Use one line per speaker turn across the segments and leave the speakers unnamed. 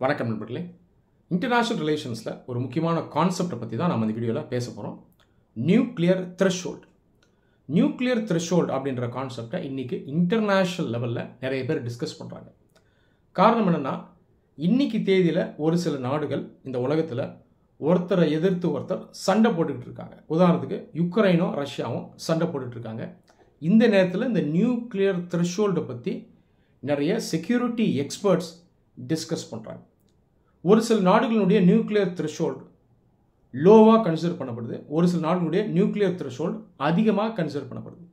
வணக்கம் நண்பர்களே. இன்டர்நேஷனல் ரிலேஷன்ஸில் ஒரு முக்கியமான கான்செப்டை பற்றி தான் நம்ம இந்த வீடியோவில் பேச போகிறோம். Nuclear threshold. நியூக்ளியர் த்ரெஷ்ஹோல்ட் அப்படின்ற கான்செப்டை இன்றைக்கி இன்டர்நேஷ்னல் லெவலில் நிறைய பேர் டிஸ்கஸ் பண்ணுறாங்க. காரணம் என்னென்னா, இன்றைக்கி தேதியில் ஒரு சில நாடுகள் இந்த உலகத்தில் ஒருத்தரை எதிர்த்து ஒருத்தர் சண்டை போட்டுக்கிட்டு இருக்காங்க. உதாரணத்துக்கு யுக்ரைனும் ரஷ்யாவும் சண்டை போட்டுட்ருக்காங்க. இந்த நேரத்தில் இந்த நியூக்ளியர் த்ரெஷ்ஹோல்டை பற்றி நிறைய செக்யூரிட்டி எக்ஸ்பர்ட்ஸ் டிஸ்கஸ் பண்ணுறாங்க. ஒரு சில நாடுகளுடைய நியூக்ளியர் த்ரெஷ்ஹோல்ட் லோவாக கன்சிடர் பண்ணப்படுது, ஒரு சில நாடுகளுடைய நியூக்ளியர் த்ரெஷ்ஹோல்ட் அதிகமாக கன்சிடர் பண்ணப்படுது.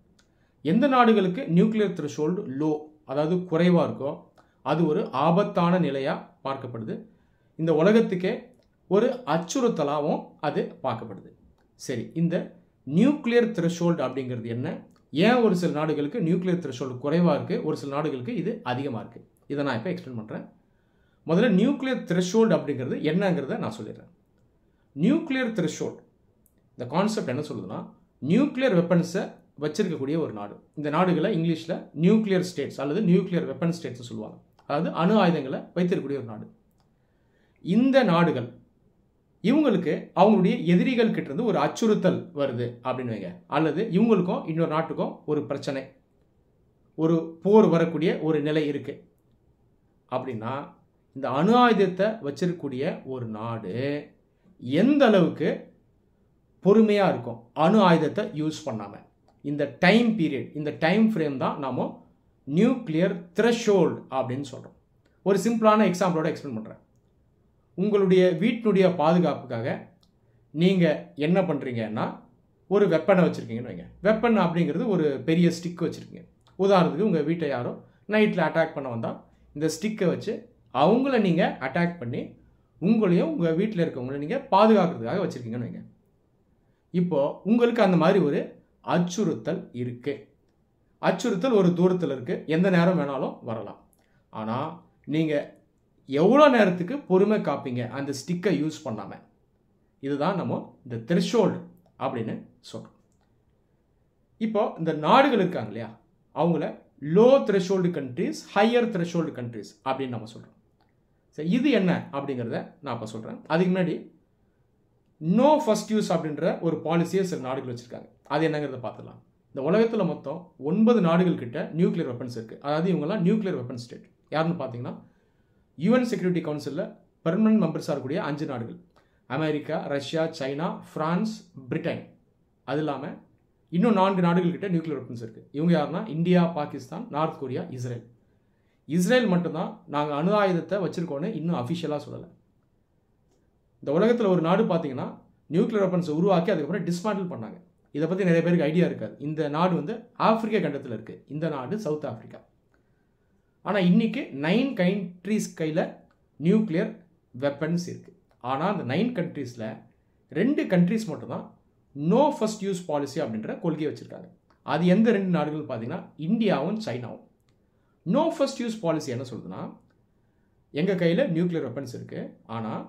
எந்த நாடுகளுக்கு நியூக்ளியர் த்ரெஷ்ஹோல்டு லோ, அதாவது குறைவாக இருக்கோ, அது ஒரு ஆபத்தான நிலையாக பார்க்கப்படுது. இந்த உலகத்துக்கே ஒரு அச்சுறுத்தலாகவும் அது பார்க்கப்படுது. சரி, இந்த நியூக்ளியர் த்ரெஷ்ஹோல்டு அப்படிங்கிறது என்ன? ஏன் ஒரு சில நாடுகளுக்கு நியூக்ளியர் த்ரெஷ்ஹோல்டு குறைவாக இருக்குது, ஒரு சில நாடுகளுக்கு இது அதிகமாக இருக்குது? இதை நான் இப்போ எக்ஸ்பிளைன் பண்ணுறேன். முதல்ல நியூக்ளியர் த்ரெஷ்ஹோல்டு அப்படிங்கிறது என்னங்கிறத நான் சொல்லிடுறேன். நியூக்ளியர் த்ரெஷ்ஹோல்டு இந்த கான்செப்ட் என்ன சொல்லுதுன்னா, நியூக்ளியர் வெப்பன்ஸை வச்சிருக்கக்கூடிய ஒரு நாடு. இந்த நாடுகளை இங்கிலீஷில் நியூக்ளியர் ஸ்டேட்ஸ் அல்லது நியூக்ளியர் வெப்பன் ஸ்டேட்ஸ் சொல்லுவாங்க. அதாவது அணு ஆயுதங்களை வைத்திருக்கக்கூடிய ஒரு நாடு. இந்த நாடுகள் இவங்களுக்கு அவங்களுடைய எதிரிகள் கிட்ட இருந்து ஒரு அச்சுறுத்தல் வருது அப்படின்னு வைங்க, அல்லது இவங்களுக்கும் இன்னொரு நாட்டுக்கும் ஒரு பிரச்சனை, ஒரு போர் வரக்கூடிய ஒரு நிலை இருக்குது அப்படின்னா, இந்த அணு ஆயுதத்தை வச்சிருக்கக்கூடிய ஒரு நாடு எந்த அளவுக்கு பொறுமையாக இருக்கும் அணு ஆயுதத்தை யூஸ் பண்ணாமல்? இந்த டைம் பீரியட், இந்த டைம் ஃப்ரேம் தான் நாம் நியூக்ளியர் த்ரெஷ்ஹோல்டு அப்படின்னு சொல்கிறோம். ஒரு சிம்பிளான எக்ஸாம்பிளோட எக்ஸ்பிளைன் பண்ணுறேன். உங்களுடைய வீட்டினுடைய பாதுகாப்புக்காக நீங்கள் என்ன பண்ணுறீங்கன்னா, ஒரு வெப்பனை வச்சுருக்கீங்கன்னு வைங்க. வெப்பன் அப்படிங்கிறது ஒரு பெரிய ஸ்டிக் வச்சுருக்கீங்க. உதாரணத்துக்கு உங்கள் வீட்டை யாரோ நைட்டில் அட்டாக் பண்ண வந்தால் இந்த ஸ்டிக்கை வச்சு அவங்கள நீங்கள் அட்டாக் பண்ணி உங்களையும் உங்கள் வீட்டில் இருக்கவங்கள நீங்கள் பாதுகாக்கிறதுக்காக வச்சுருக்கீங்கன்னு வைங்க. இப்போது உங்களுக்கு அந்த மாதிரி ஒரு அச்சுறுத்தல் இருக்குது. அச்சுறுத்தல் ஒரு தூரத்தில் இருக்குது, எந்த நேரம் வேணாலும் வரலாம். ஆனால் நீங்கள் எவ்வளோ நேரத்துக்கு பொறுமை காப்பீங்க அந்த ஸ்டிக்கை யூஸ் பண்ணாமல்? இதுதான் நம்ம இந்த த்ரெஷ்ஹோல்டு அப்படின்னு சொல்கிறோம். இப்போது இந்த நாடுகள் இருக்காங்க இல்லையா, அவங்கள low threshold countries, higher threshold countries அப்படின்னு நம்ம சொல்கிறோம். சரி, இது என்ன அப்படிங்கிறத நான் இப்போ சொல்கிறேன். அதுக்கு முன்னாடி நோ ஃபர்ஸ்ட் யூஸ் அப்படின்ற ஒரு பாலிசியை சில நாடுகள் வச்சுருக்காங்க. அது என்னங்கிறத பார்த்துக்கலாம். இந்த உலகத்தில் மொத்தம் 9 நாடுகள் கிட்ட நியூக்ளியர் வெப்பன்ஸ் இருக்குது. அதாவது இவங்கெல்லாம் நியூக்ளியர் வெப்பன் ஸ்டேட். யாருன்னு பார்த்தீங்கன்னா, யுஎன் செக்யூரிட்டி கவுன்சிலில் பெர்மனன்ட் மெம்பர்ஸாக இருக்கக்கூடிய 5 நாடுகள்: America, Russia, China, France, Britain. அது இல்லாமல் இன்னும் 4 நாடுகள் கிட்ட நியூக்ளியர் வெப்பன்ஸ் இருக்குது. இவங்க யாருன்னா India, Pakistan, north Korea, Israel. Israel மட்டும்தான் நாங்கள் அணு ஆயுதத்தை வச்சுருக்கோன்னு இன்னும் அஃபிஷியலாக சொல்லலை. இந்த உலகத்தில் ஒரு நாடு பார்த்தீங்கன்னா நியூக்ளியர் வெப்பன்ஸை உருவாக்கி அதுக்கப்புறம் டிஸ்மேண்டில் பண்ணாங்க. இதை பற்றி நிறைய பேருக்கு ஐடியா இருக்காது. இந்த நாடு வந்து ஆப்பிரிக்கா கண்டத்தில் இருக்குது. இந்த நாடு சவுத் ஆஃப்ரிக்கா. ஆனால் இன்றைக்கி 9 கண்ட்ரீஸ் கையில் நியூக்ளியர் வெப்பன்ஸ் இருக்குது. ஆனால் அந்த 9 கண்ட்ரீஸில் 2 கண்ட்ரீஸ் மட்டும்தான் நோ ஃபர்ஸ்ட் யூஸ் பாலிசி அப்படின்ற கொள்கையை வச்சுருக்காங்க. அது எந்த 2 நாடுகள் பார்த்தீங்கன்னா, இந்தியாவும் சைனாவும். நோ ஃபர்ஸ்ட் யூஸ் பாலிசி என்ன சொல்லுதுன்னா, எங்கள் கையில் நியூக்ளியர் வெப்பன்ஸ் இருக்குது, ஆனால்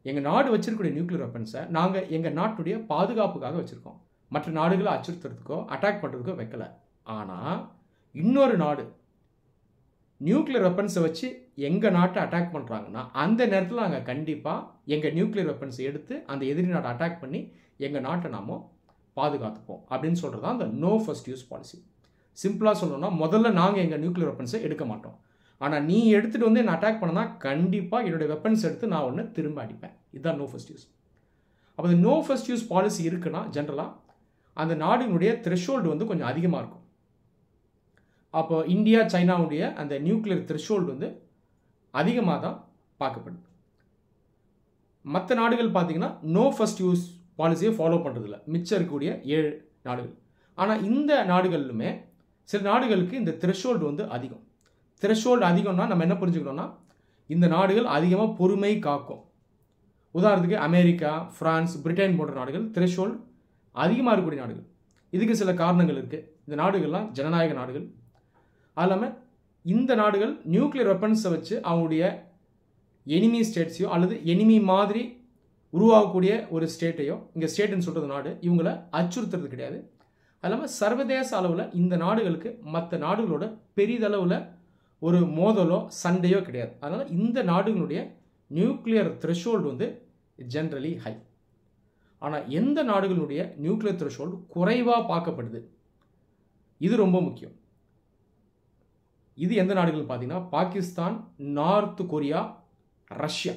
எங்கள் நாடு வச்சிருக்கக்கூடிய நியூக்ளியர் வெப்பன்ஸை நாங்கள் எங்கள் நாட்டுடைய பாதுகாப்புக்காக வச்சுருக்கோம். மற்ற நாடுகளை அச்சுறுத்துறதுக்கோ அட்டாக் பண்ணுறதுக்கோ வைக்கலை. ஆனால் இன்னொரு நாடு நியூக்ளியர் வெப்பன்ஸை வச்சு எங்கள் நாட்டை அட்டாக் பண்ணுறாங்கன்னா, அந்த நேரத்தில் நாங்கள் கண்டிப்பாக எங்கள் நியூக்ளியர் வெப்பன்ஸை எடுத்து அந்த எதிரி நாட்டை அட்டாக் பண்ணி எங்கள் நாட்டை நாம் பாதுகாத்துப்போம் அப்படின்னு சொல்கிறது தான் அந்த நோ ஃபர்ஸ்ட் யூஸ் பாலிசி. சிம்பிளாக சொல்லணும்னா, முதல்ல நாங்கள் எங்கள் நியூக்ளியர் வெப்பன்ஸை எடுக்க மாட்டோம், ஆனால் நீ எடுத்துகிட்டு வந்து என்னை அட்டாக் பண்ணால் கண்டிப்பாக என்னுடைய வெப்பன்ஸ் எடுத்து நான் ஒன்று திரும்ப அடிப்பேன். இதுதான் நோ ஃபர்ஸ்ட் யூஸ். அப்போ இந்த நோ ஃபர்ஸ்ட் யூஸ் பாலிசி இருக்குன்னா ஜென்ரலாக அந்த நாடுகளுடைய த்ரெஷ்ஹோல்டு வந்து கொஞ்சம் அதிகமாக இருக்கும். அப்போ இந்தியா, சைனாவுடைய அந்த நியூக்ளியர் த்ரெஷ்ஹோல்டு வந்து அதிகமாக தான் பார்க்கப்படுது. மற்ற நாடுகள் பார்த்தீங்கன்னா நோ ஃபர்ஸ்ட் யூஸ் பாலிசியை ஃபாலோ பண்ணுறதில்ல, மிச்சம் இருக்கக்கூடிய 7 நாடுகள். ஆனால் இந்த நாடுகளிலுமே சில நாடுகளுக்கு இந்த த்ரெஷ்ஹோல்டு வந்து அதிகம். த்ரெஷ்ஹோல்டு அதிகம்னா நம்ம என்ன புரிஞ்சுக்கணும்னா, இந்த நாடுகள் அதிகமாக பொறுமை காக்கும். உதாரணத்துக்கு அமெரிக்கா, ஃப்ரான்ஸ், பிரிட்டன் போன்ற நாடுகள் த்ரெஷ்ஹோல்டு அதிகமாக இருக்கக்கூடிய நாடுகள். இதுக்கு சில காரணங்கள் இருக்குது. இந்த நாடுகள்லாம் ஜனநாயக நாடுகள். அது இல்லாமல் இந்த நாடுகள் நியூக்ளியர் வெப்பன்ஸை வச்சு அவங்களுடைய எனிமி ஸ்டேட்ஸையோ அல்லது எனிமி மாதிரி உருவாகக்கூடிய ஒரு ஸ்டேட்டையோ, இங்கே ஸ்டேட்டுன்னு சொல்கிறது நாடு, இவங்களை அச்சுறுத்துறது கிடையாது. அது இல்லாமல் சர்வதேச அளவில் இந்த நாடுகளுக்கு மற்ற நாடுகளோட பெரிதளவில் ஒரு மோதலோ சண்டையோ கிடையாது. அதனால் இந்த நாடுகளுடைய நியூக்ளியர் த்ரெஷோல்டு வந்து ஜென்ரலி ஹை. ஆனால் எந்த நாடுகளுடைய நியூக்ளியர் த்ரெஷோல்டு குறைவாக பார்க்கப்படுது, இது ரொம்ப முக்கியம். இது எந்த நாடுகள் பார்த்தீங்கன்னா Pakistan, north Korea, Russia.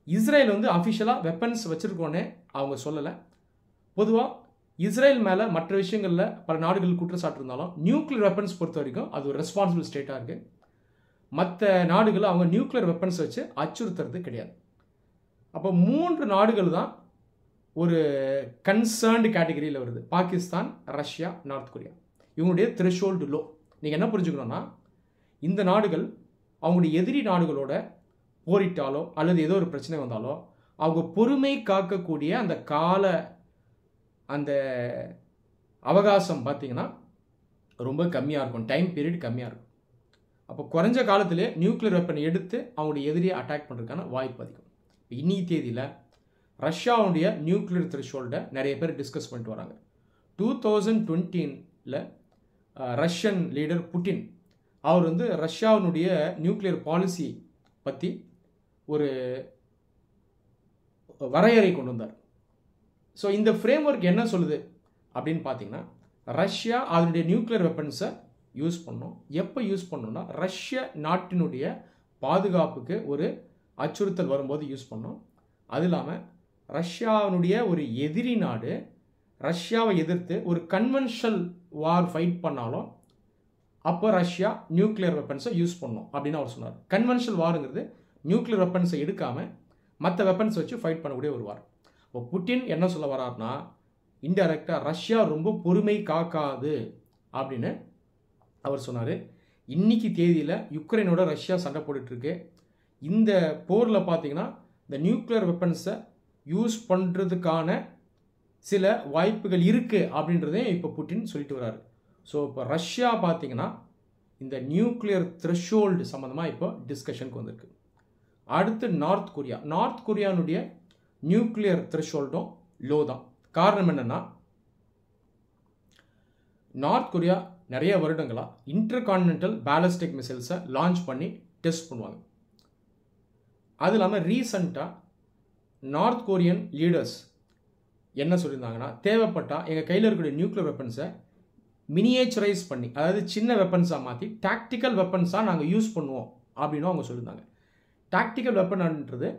Israel வந்து அஃபிஷியலாக வெப்பன்ஸ் வச்சுருக்கோன்னே அவங்க சொல்லலை. பொதுவாக இஸ்ரேல் மேலே மற்ற விஷயங்களில் பல நாடுகள் குற்றச்சாட்டு இருந்தாலும் நியூக்ளியர் வெப்பன்ஸ் பொறுத்த வரைக்கும் அது ஒரு ரெஸ்பான்சிபிள் ஸ்டேட்டாக இருக்குது. மற்ற நாடுகள் அவங்க நியூக்ளியர் வெப்பன்ஸ் வச்சு அச்சுறுத்துறது கிடையாது. அப்போ 3 நாடுகள் தான் ஒரு கன்சர்ன்டு கேட்டகரியில் வருது. Pakistan, Russia, north Korea. இவங்களுடைய த்ரெஷோல்டு லோ. நீங்கள் என்ன புரிஞ்சுக்கணும்னா, இந்த நாடுகள் அவங்களுடைய எதிரி நாடுகளோட போரிட்டாலோ அல்லது ஏதோ ஒரு பிரச்சனை வந்தாலோ அவங்க பொறுமை காக்கக்கூடிய அந்த கால அந்த அவகாசம் பார்த்திங்கன்னா ரொம்ப கம்மியாக இருக்கும். டைம் பீரியட் கம்மியாக இருக்கும். அப்போ குறைஞ்ச காலத்திலே நியூக்ளியர் வெப்பன் எடுத்து அவங்களுடைய எதிரியை அட்டாக் பண்ணுறதுக்கான வாய்ப்பு அதிகம். இன்னைக்கு தேதியில் ரஷ்யாவுடைய நியூக்ளியர் த்ரெஷோல்டை நிறைய பேர் டிஸ்கஸ் பண்ணிட்டு வராங்க. 2020 ரஷ்யன் லீடர் புட்டின் அவர் வந்து ரஷ்யாவினுடைய நியூக்ளியர் பாலிசி பற்றி ஒரு வரையறை கொண்டு வந்தார். ஸோ இந்த ஃப்ரேம் ஒர்க் என்ன சொல்லுது அப்படின்னு பார்த்தீங்கன்னா, ரஷ்யா அதனுடைய நியூக்ளியர் வெப்பன்ஸை யூஸ் பண்ணணும். எப்போ யூஸ் பண்ணணும்னா ரஷ்ய நாட்டினுடைய பாதுகாப்புக்கு ஒரு அச்சுறுத்தல் வரும்போது யூஸ் பண்ணணும். அது இல்லாமல் ரஷ்யாவினுடைய ஒரு எதிரி நாடு ரஷ்யாவை எதிர்த்து ஒரு கன்வென்ஷனல் வார் ஃபைட் பண்ணாலும் அப்போ ரஷ்யா நியூக்ளியர் வெப்பன்ஸை யூஸ் பண்ணணும் அப்படின்னு அவர் சொன்னார். கன்வென்ஷனல் வாருங்கிறது நியூக்ளியர் வெப்பன்ஸை எடுக்காமல் மற்ற வெப்பன்ஸ் வச்சு ஃபைட் பண்ணக்கூடிய ஒரு வார். இப்போ புட்டின் என்ன சொல்ல வர்றாருன்னா, இன்டைரக்டாக ரஷ்யா ரொம்ப பொறுமை காக்காது அப்படின்னு அவர் சொன்னார். இன்னைக்கு தேதியில் யுக்ரைனோட ரஷ்யா சண்டை போட்டுட்ருக்கு. இந்த போரில் பார்த்தீங்கன்னா இந்த நியூக்ளியர் வெப்பன்ஸை யூஸ் பண்ணுறதுக்கான சில வாய்ப்புகள் இருக்குது அப்படின்றதையும் இப்போ புட்டின் சொல்லிட்டு வர்றாரு. ஸோ இப்போ ரஷ்யா பார்த்தீங்கன்னா இந்த நியூக்ளியர் த்ரெஷோல்டு சம்மந்தமாக இப்போ டிஸ்கஷனுக்கு வந்திருக்கு. அடுத்து நார்த் கொரியா. நார்த் கொரியானுடைய நியூக்ளியர் த்ரெஷோல்டும் லோ தான். காரணம் என்னென்னா, நார்த் கொரியா நிறைய வருடங்களாக இன்டர்கான்டினென்டல் பேலிஸ்டிக் மிசைல்ஸை லான்ச் பண்ணி டெஸ்ட் பண்ணுவாங்க. அது இல்லாமல் ரீசண்டாக நார்த் கொரியன் லீடர்ஸ் என்ன சொல்லியிருந்தாங்கன்னா, தேவைப்பட்டால் எங்கள் கையில் இருக்கக்கூடிய நியூக்ளியர் வெப்பன்ஸை மினியேச்சரைஸ் பண்ணி, அதாவது சின்ன வெப்பன்ஸாக மாற்றி டாக்டிக்கல் வெப்பன்ஸாக நாங்கள் யூஸ் பண்ணுவோம் அப்படின்னு அவங்க சொல்லியிருந்தாங்க. டாக்டிக்கல் வெப்பன்ன்றது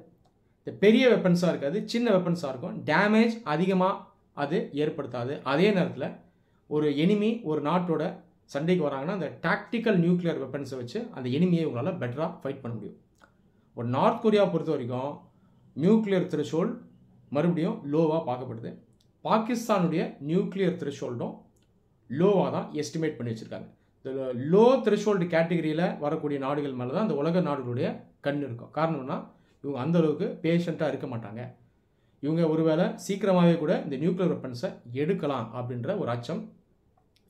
பெரிய வெப்பன்ஸாக இருக்காது, சின்ன வெப்பன்ஸாக இருக்கும். டேமேஜ் அதிகமாக அது ஏற்படுத்தாது. அதே நேரத்தில் ஒரு எனிமி ஒரு நாட்டோட சண்டைக்கு வராங்கன்னா அந்த டாக்டிக்கல் நியூக்ளியர் வெப்பன்ஸை வச்சு அந்த எனிமியை உங்களால் பெட்டராக ஃபைட் பண்ண முடியும். ஒரு நார்த் கொரியா பொறுத்த வரைக்கும் நியூக்ளியர் த்ரெஷோல்டு மறுபடியும் லோவாக பார்க்கப்படுது. பாகிஸ்தானுடைய நியூக்ளியர் த்ரெஷோல்டும் லோவாக தான் எஸ்டிமேட் பண்ணி வச்சுருக்காங்க. இந்த லோ த்ரெஷோல்டு கேட்டகரியில் வரக்கூடிய நாடுகள் மேலே தான் இந்த உலக நாடுகளுடைய கண் இருக்கும். காரணம்னா இவங்க அந்தளவுக்கு பேஷண்ட்டாக இருக்க மாட்டாங்க. இவங்க ஒருவேளை சீக்கிரமாகவே கூட இந்த நியூக்ளியர் வெப்பன்ஸை எடுக்கலாம் அப்படின்ற ஒரு அச்சம்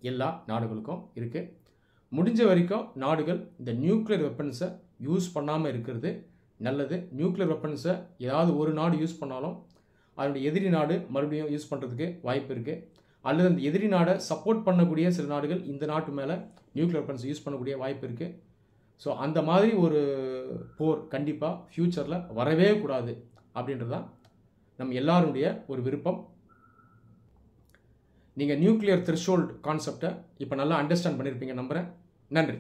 எல்லா நாடுகளுக்கும் இருக்குது. முடிஞ்ச வரைக்கும் நாடுகள் இந்த நியூக்ளியர் வெப்பன்ஸை யூஸ் பண்ணாமல் இருக்கிறது நல்லது. நியூக்ளியர் வெப்பன்ஸை ஏதாவது ஒரு நாடு யூஸ் பண்ணாலும் அதனுடைய எதிரி நாடு மறுபடியும் யூஸ் பண்ணுறதுக்கு வாய்ப்பு இருக்குது. அல்லது அந்த எதிரி நாடை சப்போர்ட் பண்ணக்கூடிய சில நாடுகள் இந்த நாட்டு மேலே நியூக்ளியர் வெப்பன்ஸ் யூஸ் பண்ணக்கூடிய வாய்ப்பு இருக்குது. ஸோ அந்த மாதிரி ஒரு போர் கண்டிப்பாக ஃப்யூச்சரில் வரவே கூடாது அப்படின்றது தான் நம்ம எல்லாருடைய ஒரு விருப்பம். நீங்கள் நியூக்ளியர் த்ரெஷோல்டு கான்செப்டை இப்போ நல்லா அண்டர்ஸ்டாண்ட் பண்ணியிருப்பீங்க நம்புகிறேன். நன்றி.